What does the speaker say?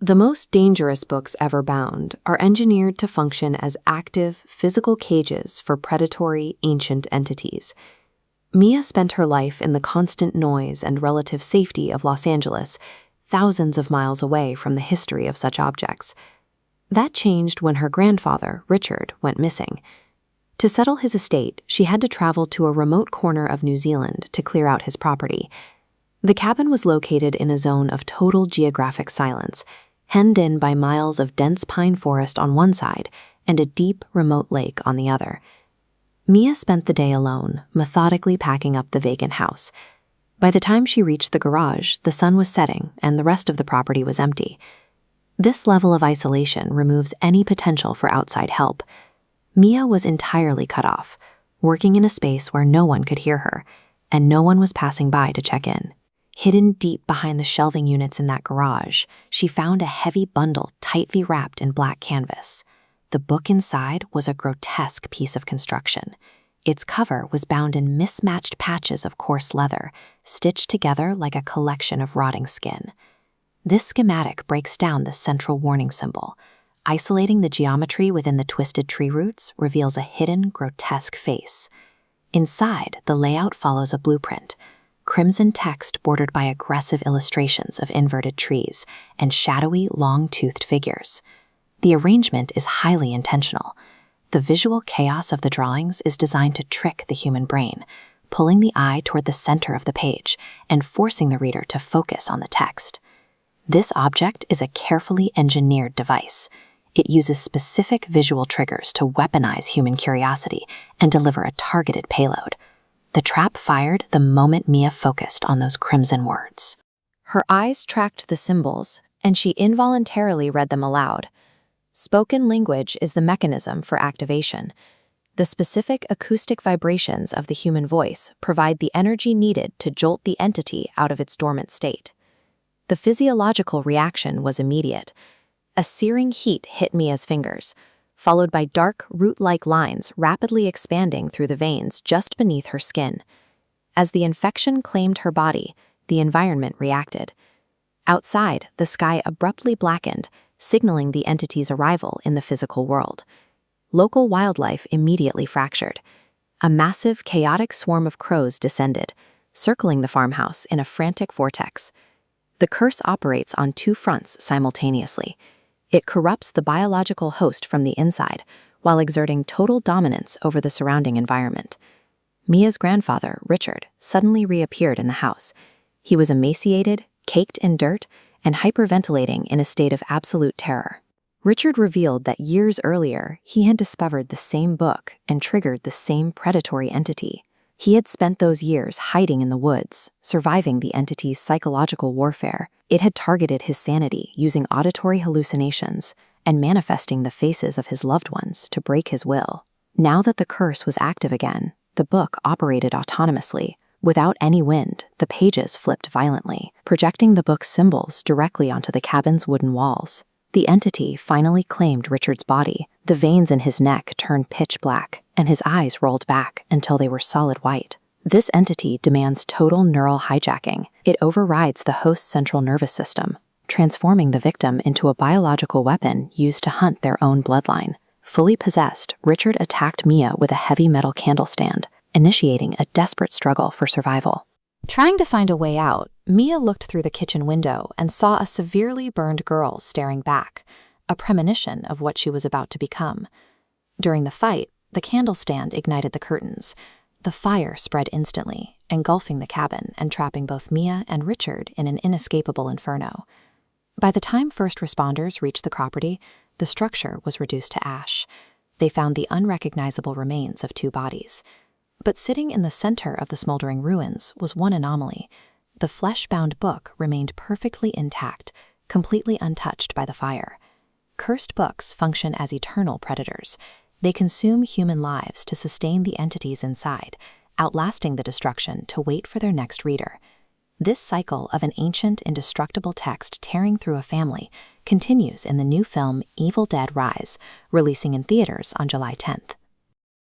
The most dangerous books ever bound are engineered to function as active, physical cages for predatory, ancient entities. Mia spent her life in the constant noise and relative safety of Los Angeles, thousands of miles away from the history of such objects. That changed when her grandfather, Richard, went missing. To settle his estate, she had to travel to a remote corner of New Zealand to clear out his property. The cabin was located in a zone of total geographic silence, hemmed in by miles of dense pine forest on one side and a deep, remote lake on the other. Mia spent the day alone, methodically packing up the vacant house. By the time she reached the garage, the sun was setting and the rest of the property was empty. This level of isolation removes any potential for outside help. Mia was entirely cut off, working in a space where no one could hear her, and no one was passing by to check in. Hidden deep behind the shelving units in that garage, she found a heavy bundle tightly wrapped in black canvas. The book inside was a grotesque piece of construction. Its cover was bound in mismatched patches of coarse leather, stitched together like a collection of rotting skin. This schematic breaks down the central warning symbol. Isolating the geometry within the twisted tree roots reveals a hidden, grotesque face. Inside, the layout follows a blueprint. Crimson text bordered by aggressive illustrations of inverted trees and shadowy, long-toothed figures. The arrangement is highly intentional. The visual chaos of the drawings is designed to trick the human brain, pulling the eye toward the center of the page and forcing the reader to focus on the text. This object is a carefully engineered device. It uses specific visual triggers to weaponize human curiosity and deliver a targeted payload. The trap fired the moment Mia focused on those crimson words. Her eyes tracked the symbols, and she involuntarily read them aloud. Spoken language is the mechanism for activation. The specific acoustic vibrations of the human voice provide the energy needed to jolt the entity out of its dormant state. The physiological reaction was immediate. A searing heat hit Mia's fingers, followed by dark, root-like lines rapidly expanding through the veins just beneath her skin. As the infection claimed her body, the environment reacted. Outside, the sky abruptly blackened, signaling the entity's arrival in the physical world. Local wildlife immediately fractured. A massive, chaotic swarm of crows descended, circling the farmhouse in a frantic vortex. The curse operates on two fronts simultaneously. It corrupts the biological host from the inside, while exerting total dominance over the surrounding environment. Mia's grandfather, Richard, suddenly reappeared in the house. He was emaciated, caked in dirt, and hyperventilating in a state of absolute terror. Richard revealed that years earlier, he had discovered the same book and triggered the same predatory entity. He had spent those years hiding in the woods, surviving the entity's psychological warfare. It had targeted his sanity using auditory hallucinations and manifesting the faces of his loved ones to break his will. Now that the curse was active again, the book operated autonomously. Without any wind, the pages flipped violently, projecting the book's symbols directly onto the cabin's wooden walls. The entity finally claimed Richard's body. The veins in his neck turned pitch black, and his eyes rolled back until they were solid white. This entity demands total neural hijacking. It overrides the host's central nervous system, transforming the victim into a biological weapon used to hunt their own bloodline. Fully possessed, Richard attacked Mia with a heavy metal candle stand, initiating a desperate struggle for survival. Trying to find a way out, Mia looked through the kitchen window and saw a severely burned girl staring back, a premonition of what she was about to become. During the fight, the candle stand ignited the curtains. The fire spread instantly, engulfing the cabin and trapping both Mia and Richard in an inescapable inferno. By the time first responders reached the property, the structure was reduced to ash. They found the unrecognizable remains of two bodies. But sitting in the center of the smoldering ruins was one anomaly. The flesh-bound book remained perfectly intact, completely untouched by the fire. Cursed books function as eternal predators. They consume human lives to sustain the entities inside, outlasting the destruction to wait for their next reader. This cycle of an ancient, indestructible text tearing through a family continues in the new film Evil Dead Rise, releasing in theaters on July 10th.